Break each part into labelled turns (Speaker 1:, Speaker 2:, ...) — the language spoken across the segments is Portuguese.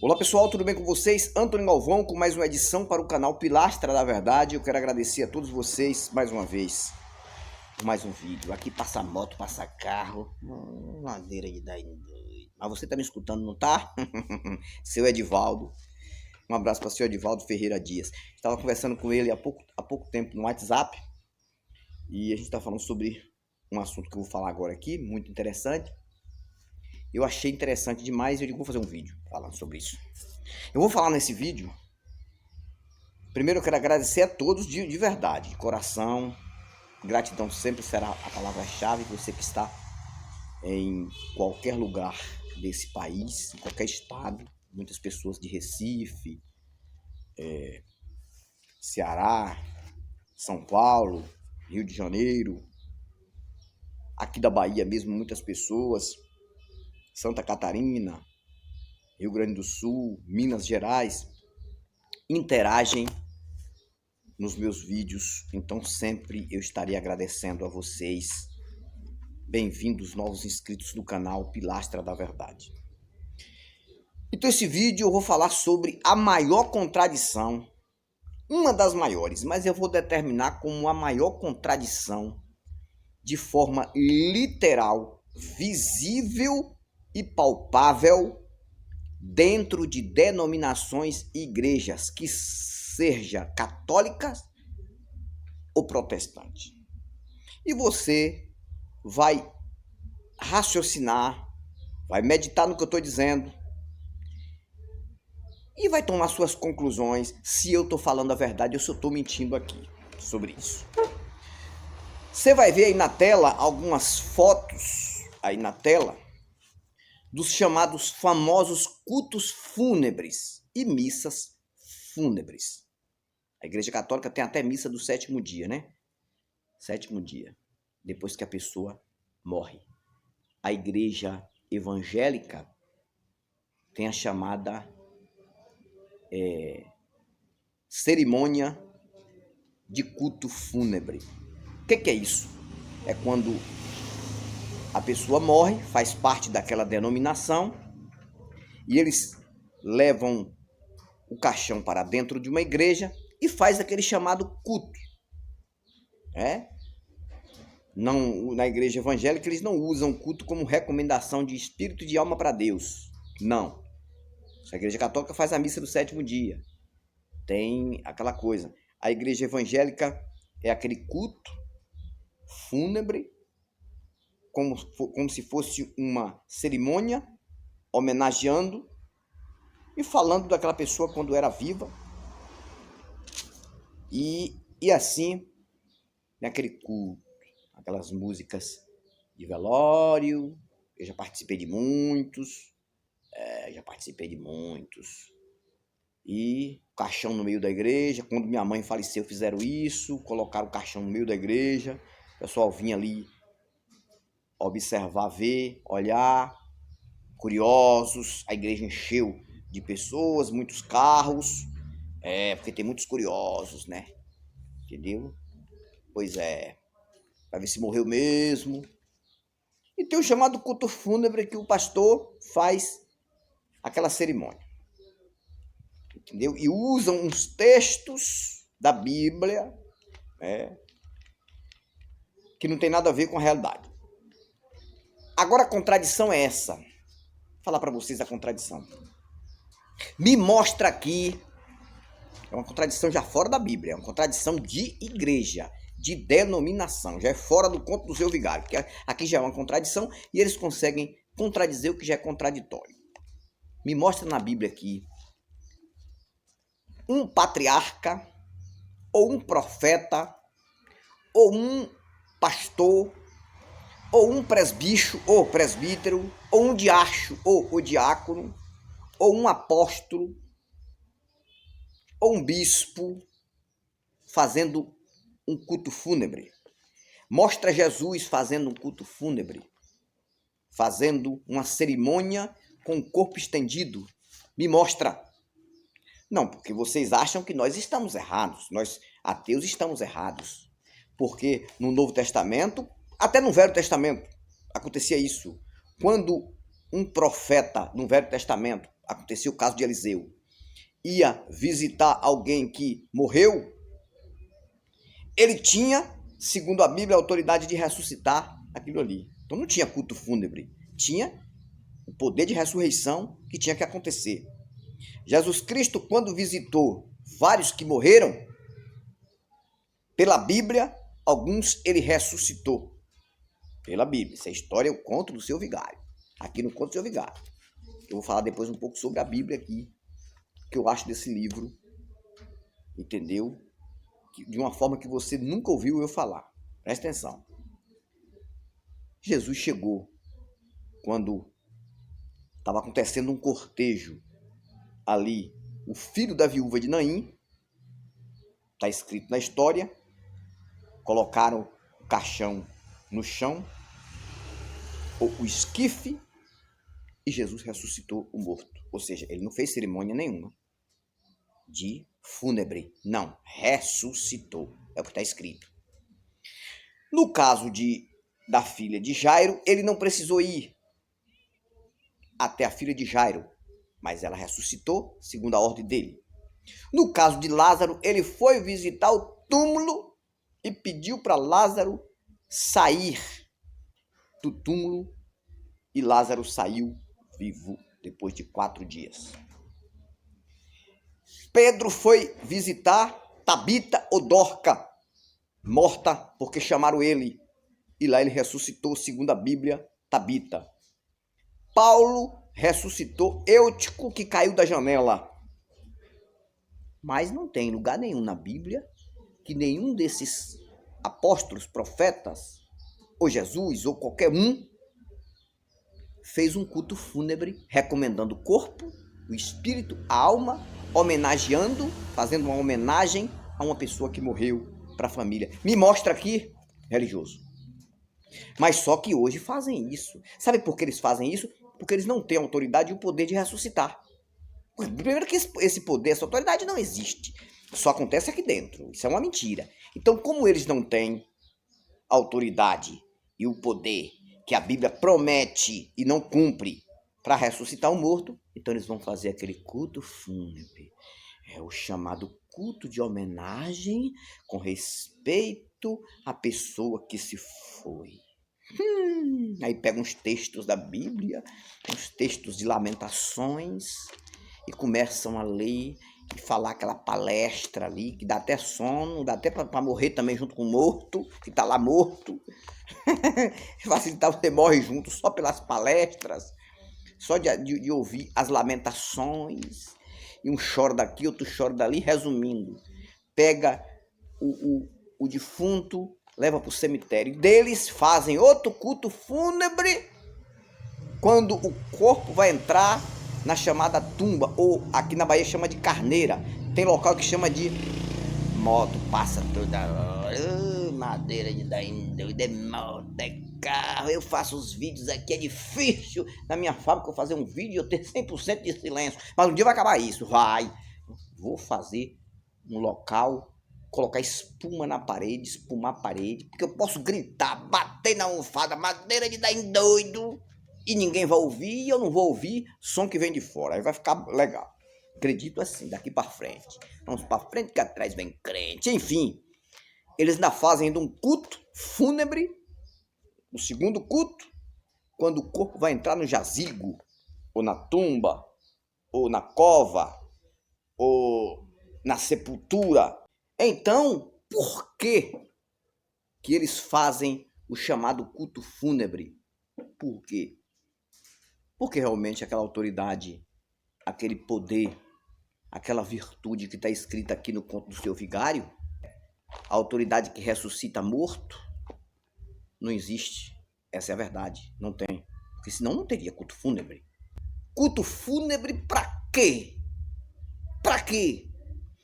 Speaker 1: Olá pessoal, tudo bem com vocês? Antônio Galvão com mais uma edição para o canal Pilastra da Verdade. Eu quero agradecer a todos vocês mais uma vez por mais um vídeo. Aqui passa moto, passa carro, ladeira de dar em doido. Mas você tá me escutando, não tá? Seu Edivaldo. Um abraço para o seu Edivaldo Ferreira Dias. Estava conversando com ele há pouco tempo no WhatsApp e a gente está falando sobre um assunto que eu vou falar agora aqui, muito interessante. Eu achei interessante demais e eu digo, vou fazer um vídeo falando sobre isso. Eu vou falar nesse vídeo. Primeiro eu quero agradecer a todos de verdade, de coração. Gratidão sempre será a palavra-chave. Você que está em qualquer lugar desse país, em qualquer estado. Muitas pessoas de Recife, Ceará, São Paulo, Rio de Janeiro. Aqui da Bahia mesmo, muitas pessoas. Santa Catarina, Rio Grande do Sul, Minas Gerais, interagem nos meus vídeos, então sempre eu estarei agradecendo a vocês. Bem-vindos novos inscritos do canal Pilastra da Verdade. Então esse vídeo eu vou falar sobre a maior contradição, uma das maiores, mas eu vou determinar como a maior contradição de forma literal, visível e palpável dentro de denominações e igrejas, que seja católicas ou protestantes. E você vai raciocinar, vai meditar no que eu estou dizendo e vai tomar suas conclusões se eu estou falando a verdade ou se eu estou mentindo aqui sobre isso. Você vai ver aí na tela algumas fotos aí na tela dos chamados famosos cultos fúnebres e missas fúnebres. A Igreja Católica tem até missa do sétimo dia, né? Sétimo dia, depois que a pessoa morre. A Igreja Evangélica tem a chamada cerimônia de culto fúnebre. O que é isso? É quando a pessoa morre, faz parte daquela denominação, e eles levam o caixão para dentro de uma igreja e faz aquele chamado culto. Não, na igreja evangélica eles não usam culto como recomendação de espírito e de alma para Deus. Não. A igreja católica faz a missa do sétimo dia. Tem aquela coisa. A igreja evangélica é aquele culto fúnebre, como se fosse uma cerimônia, homenageando e falando daquela pessoa quando era viva. E assim, naquele culto, aquelas músicas de velório, eu já participei de muitos, E caixão no meio da igreja, quando minha mãe faleceu fizeram isso, colocaram o caixão no meio da igreja, o pessoal vinha ali observar, ver, olhar, curiosos, a igreja encheu de pessoas, muitos carros, porque tem muitos curiosos, né? Entendeu? Pois é, para ver se morreu mesmo. E tem o chamado culto fúnebre que o pastor faz aquela cerimônia. Entendeu? E usam uns textos da Bíblia, que não tem nada a ver com a realidade. Agora a contradição é essa. Vou falar para vocês a contradição. Me mostra aqui, é uma contradição já fora da Bíblia, é uma contradição de igreja, de denominação, já é fora do conto do seu vigário, porque aqui já é uma contradição e eles conseguem contradizer o que já é contraditório. Me mostra na Bíblia aqui um patriarca, ou um profeta, ou um pastor, ou um presbítero, ou presbítero, ou um diacho, ou o diácono, ou um apóstolo, ou um bispo, fazendo um culto fúnebre. Mostra Jesus fazendo um culto fúnebre, fazendo uma cerimônia com o corpo estendido. Me mostra. Não, porque vocês acham que nós estamos errados, nós ateus estamos errados. Porque no Novo Testamento, até no Velho Testamento, acontecia isso. Quando um profeta no Velho Testamento aconteceu o caso de Eliseu, ia visitar alguém que morreu, ele tinha, segundo a Bíblia, a autoridade de ressuscitar aquilo ali. Então não tinha culto fúnebre, tinha o poder de ressurreição que tinha que acontecer. Jesus Cristo, quando visitou vários que morreram, pela Bíblia, alguns ele ressuscitou. Pela Bíblia. Essa história eu conto do Seu Vigário. Aqui no Conto do Seu Vigário. Eu vou falar depois um pouco sobre a Bíblia aqui, o que eu acho desse livro, entendeu? De uma forma que você nunca ouviu eu falar. Presta atenção. Jesus chegou quando estava acontecendo um cortejo ali. O filho da viúva de Naim, está escrito na história, colocaram o caixão no chão, o esquife, e Jesus ressuscitou o morto. Ou seja, ele não fez cerimônia nenhuma de fúnebre. Não, ressuscitou. É o que está escrito. No caso da filha de Jairo, ele não precisou ir até a filha de Jairo, mas ela ressuscitou segundo a ordem dele. No caso de Lázaro, ele foi visitar o túmulo e pediu para Lázaro sair do túmulo, e Lázaro saiu vivo depois de 4 dias. Pedro foi visitar Tabita ou Dorca, morta porque chamaram ele, e lá ele ressuscitou, segundo a Bíblia, Tabita. Paulo ressuscitou Eutico, que caiu da janela. Mas não tem lugar nenhum na Bíblia que nenhum desses apóstolos, profetas, ou Jesus, ou qualquer um, fez um culto fúnebre recomendando o corpo, o espírito, a alma, homenageando, fazendo uma homenagem a uma pessoa que morreu para a família. Me mostra aqui, religioso. Mas só que hoje fazem isso. Sabe por que eles fazem isso? Porque eles não têm a autoridade e o poder de ressuscitar. Primeiro que esse poder, essa autoridade não existe. Só acontece aqui dentro. Isso é uma mentira. Então, como eles não têm a autoridade e o poder que a Bíblia promete e não cumpre para ressuscitar o morto, então eles vão fazer aquele culto fúnebre. É o chamado culto de homenagem com respeito à pessoa que se foi. Aí pega uns textos da Bíblia, uns textos de Lamentações, e começam a ler e falar aquela palestra ali, que dá até sono, dá até para morrer também junto com o morto, que está lá morto. Facilitar, você morre junto só pelas palestras, só de ouvir as lamentações, e um chora daqui, outro chora dali. Resumindo, pega o defunto, leva para o cemitério, deles fazem outro culto fúnebre quando o corpo vai entrar na chamada tumba, ou aqui na Bahia chama de carneira. Tem local que chama de moto, passa toda hora, madeira de dar doido, é moto, é carro. Eu faço os vídeos aqui, é difícil na minha fábrica eu fazer um vídeo e eu ter 100% de silêncio, mas um dia vai acabar isso, vou fazer um local, colocar espuma na parede, espumar a parede, porque eu posso gritar, bater na almofada, madeira de dar doido, e ninguém vai ouvir, e eu não vou ouvir som que vem de fora. Aí vai ficar legal. Acredito assim, daqui para frente. Vamos para frente que atrás vem crente. Enfim, eles ainda fazem ainda um culto fúnebre, o segundo culto, quando o corpo vai entrar no jazigo, ou na tumba, ou na cova, ou na sepultura. Então, por que eles fazem o chamado culto fúnebre? Por quê? Porque realmente aquela autoridade, aquele poder, aquela virtude que está escrita aqui no Conto do Seu Vigário, a autoridade que ressuscita morto, não existe. Essa é a verdade, não tem. Porque senão não teria culto fúnebre. Culto fúnebre para quê? Para quê?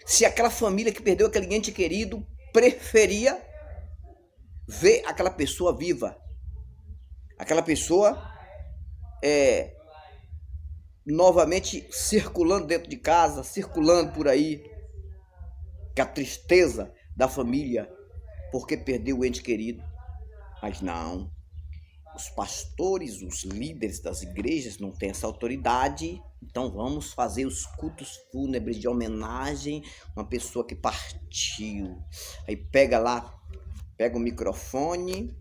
Speaker 1: Se aquela família que perdeu aquele ente querido preferia ver aquela pessoa viva, aquela pessoa novamente circulando dentro de casa, circulando por aí, que a tristeza da família porque perdeu o ente querido. Mas não, os pastores, os líderes das igrejas não têm essa autoridade, então vamos fazer os cultos fúnebres de homenagem a uma pessoa que partiu. Aí pega o microfone,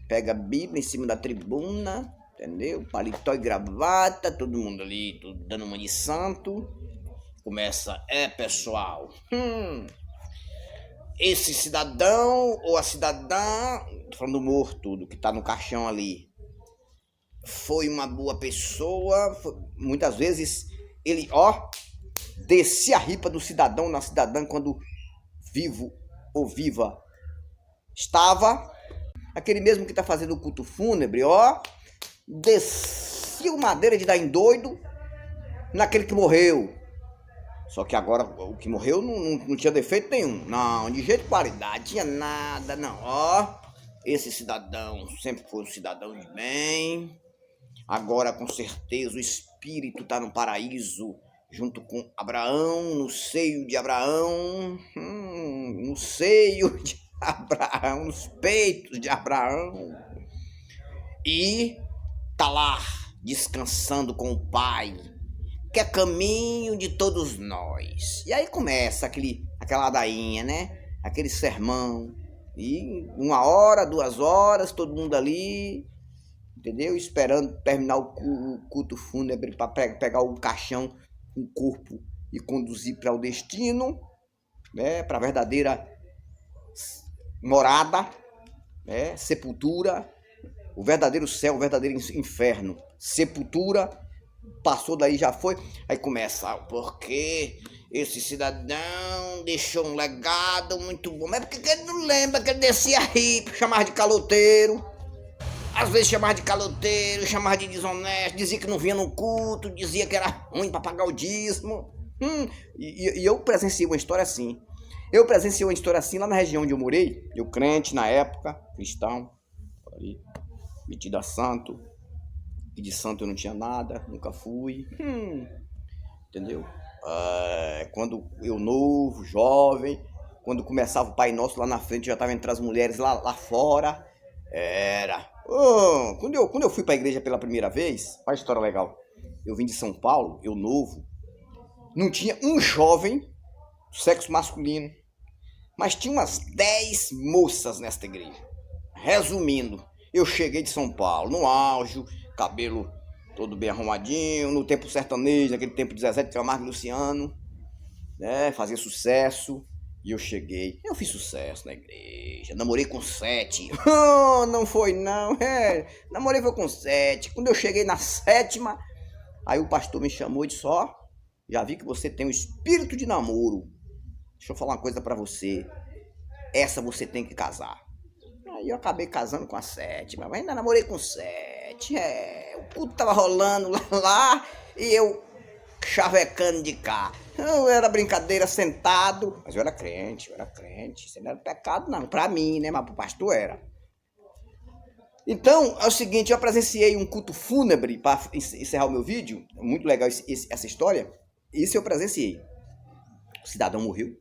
Speaker 1: pega a Bíblia em cima da tribuna, entendeu? Paletó e gravata, todo mundo ali, tudo dando uma de santo. Começa, pessoal, esse cidadão ou a cidadã, tô falando do morto, do que tá no caixão ali, foi uma boa pessoa. Muitas vezes ele, descia a ripa do cidadão na cidadã quando vivo ou viva estava. Aquele mesmo que tá fazendo o culto fúnebre, descia o madeira de dar em doido naquele que morreu. Só que agora o que morreu não tinha defeito nenhum. Não, de jeito de qualidade, tinha nada, não. Esse cidadão sempre foi um cidadão de bem. Agora, com certeza, o espírito está no paraíso, junto com Abraão, no seio de Abraão, no seio de Abraão, nos peitos de Abraão. E tá lá, descansando com o Pai, que é caminho de todos nós. E aí começa aquela ladainha, né? Aquele sermão. E 1 hora, 2 horas, todo mundo ali, entendeu? Esperando terminar o culto fúnebre para pegar o caixão, o corpo e conduzir para o destino, né? Para a verdadeira morada, né? Sepultura, o verdadeiro céu, o verdadeiro inferno. Sepultura, passou daí, já foi. Aí começa, porque esse cidadão deixou um legado muito bom. Mas por que ele não lembra que ele descia aí, chamava de caloteiro? Às vezes chamava de caloteiro, chamava de desonesto, dizia que não vinha no culto, dizia que era ruim para pagar o dízimo. E eu presenciei uma história assim. Lá na região onde eu morei. Eu crente na época, cristão, ali, metido a santo. E de santo eu não tinha nada, nunca fui. Entendeu? Quando eu novo, jovem, quando começava o Pai Nosso lá na frente, já estava entre as mulheres lá fora. Quando eu fui para a igreja pela primeira vez, olha a história legal. Eu vim de São Paulo, eu novo, não tinha um jovem do sexo masculino, mas tinha umas 10 moças nesta igreja. Resumindo, eu cheguei de São Paulo, no auge, cabelo todo bem arrumadinho, no tempo sertanejo, naquele tempo de Zezé de Camargo e Luciano, né, fazia sucesso. E eu cheguei, eu fiz sucesso na igreja, namorei com 7. Não foi não, namorei foi com 7. Quando eu cheguei na 7ª, aí o pastor me chamou e disse, já vi que você tem um espírito de namoro. Deixa eu falar uma coisa pra você, essa você tem que casar. Aí eu acabei casando com a 7ª, mas ainda namorei com 7. O culto tava rolando lá e eu chavecando de cá. Eu era brincadeira sentado, mas eu era crente. Isso não era pecado não, pra mim, né, mas pro pastor era. Então, é o seguinte, eu presenciei um culto fúnebre, para encerrar o meu vídeo, muito legal essa história. Isso eu presenciei. O cidadão morreu,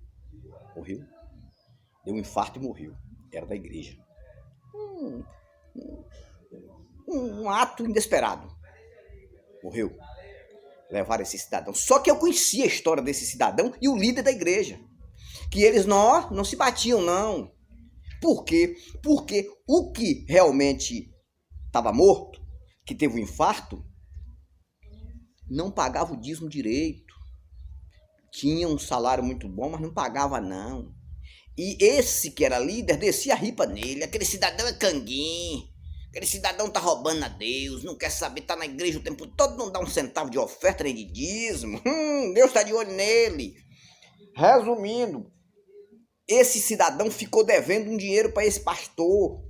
Speaker 1: deu um infarto e morreu, era da igreja. Um ato inesperado, morreu. Levaram esse cidadão. Só que eu conhecia a história desse cidadão e o líder da igreja. Que eles não se batiam, não. Por quê? Porque o que realmente estava morto, que teve um infarto, não pagava o dízimo direito. Tinha um salário muito bom, mas não pagava, não. E esse que era líder descia a ripa nele. Aquele cidadão é canguinho. Aquele cidadão tá roubando a Deus, não quer saber, tá na igreja o tempo todo, não dá um centavo de oferta nem de dízimo. Deus tá de olho nele. Resumindo, esse cidadão ficou devendo um dinheiro para esse pastor.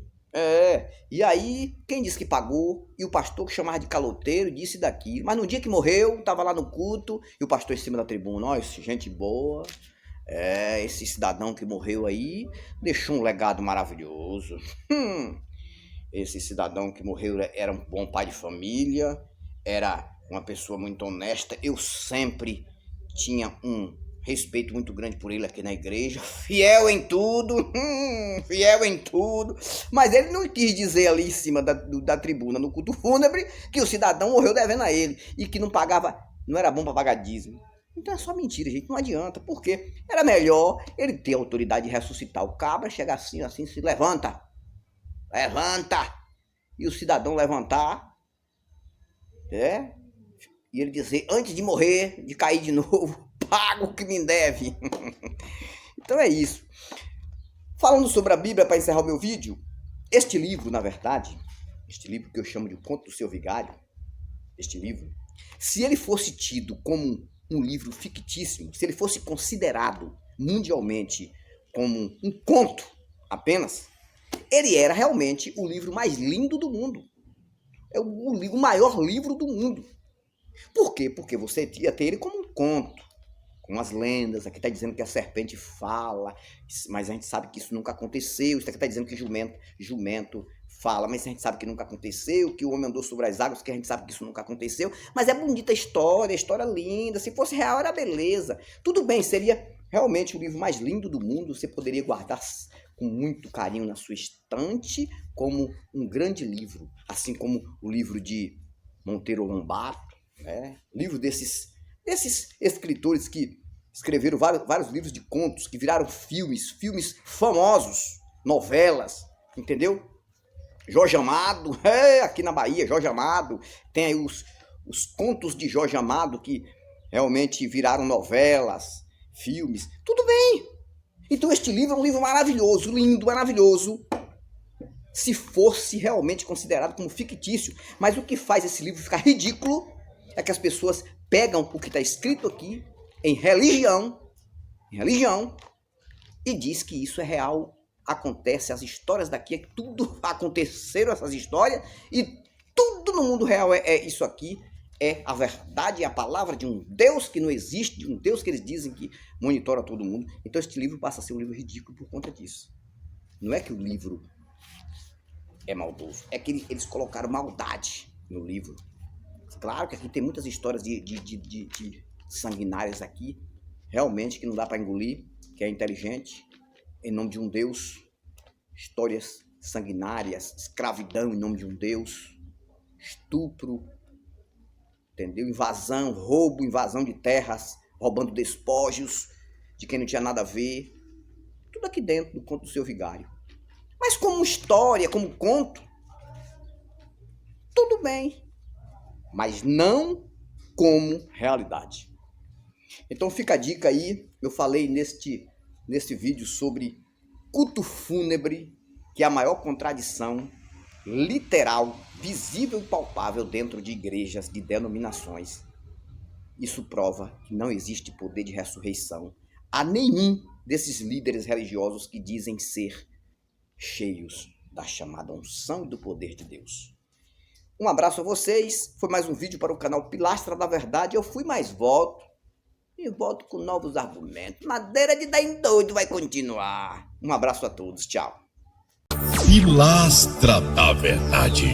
Speaker 1: E aí, quem disse que pagou? E o pastor que chamava de caloteiro disse daquilo. Mas no dia que morreu, tava lá no culto, e o pastor em cima da tribuna, gente boa. Esse cidadão que morreu aí deixou um legado maravilhoso. Esse cidadão que morreu era um bom pai de família, era uma pessoa muito honesta. Eu sempre tinha um respeito muito grande por ele aqui na igreja, fiel em tudo, mas ele não quis dizer ali em cima da tribuna, no culto fúnebre, que o cidadão morreu devendo a ele, e que não pagava, não era bom para pagar dízimo. Então é só mentira, gente, não adianta, porque era melhor ele ter a autoridade de ressuscitar o cabra, chegar assim, se levanta, e o cidadão levantar, e ele dizer, antes de morrer, de cair de novo, pago o que me deve. Então é isso. Falando sobre a Bíblia, para encerrar o meu vídeo, este livro, na verdade, este livro que eu chamo de O Conto do Seu Vigário, este livro, se ele fosse tido como um livro fictício, se ele fosse considerado mundialmente como um conto apenas, ele era realmente o livro mais lindo do mundo. É o maior livro do mundo. Por quê? Porque você ia ter ele como um conto, com as lendas. Aqui está dizendo que a serpente fala, mas a gente sabe que isso nunca aconteceu. Isso aqui está dizendo que jumento fala, mas a gente sabe que nunca aconteceu, que o homem andou sobre as águas, que a gente sabe que isso nunca aconteceu. Mas é bonita a história linda. Se fosse real, era beleza. Tudo bem, seria realmente o livro mais lindo do mundo. Você poderia guardar com muito carinho na sua estante, como um grande livro, assim como o livro de Monteiro Lobato, livro desses escritores que escreveram vários livros de contos, que viraram filmes famosos, novelas, entendeu? Jorge Amado, aqui na Bahia, Jorge Amado, tem aí os contos de Jorge Amado que realmente viraram novelas, filmes, tudo bem. Então este livro é um livro maravilhoso, lindo, maravilhoso, se fosse realmente considerado como fictício. Mas o que faz esse livro ficar ridículo é que as pessoas pegam o que está escrito aqui em religião, e diz que isso é real, acontece, as histórias daqui, tudo aconteceram essas histórias, e tudo no mundo real é isso aqui, é a verdade, é a palavra de um Deus que não existe, de um Deus que eles dizem que monitora todo mundo. Então este livro passa a ser um livro ridículo por conta disso. Não é que o livro é maldoso, é que eles colocaram maldade no livro. Claro que aqui tem muitas histórias de sanguinárias aqui, realmente, que não dá para engolir, que é inteligente, em nome de um Deus. Histórias sanguinárias, escravidão em nome de um Deus, estupro, entendeu? Invasão, roubo, invasão de terras, roubando despojos de quem não tinha nada a ver. Tudo aqui dentro do Conto do Seu Vigário. Mas como história, como conto, tudo bem. Mas não como realidade. Então fica a dica aí. Eu falei neste vídeo sobre culto fúnebre, que é a maior contradição literal, visível e palpável dentro de igrejas, de denominações. Isso prova que não existe poder de ressurreição a nenhum desses líderes religiosos que dizem ser cheios da chamada unção e do poder de Deus. Um abraço a vocês. Foi mais um vídeo para o canal Pilastra da Verdade. Eu fui, mais volto. E volto com novos argumentos. Madeira de dar em doido vai continuar. Um abraço a todos. Tchau.
Speaker 2: Pilastra da Verdade.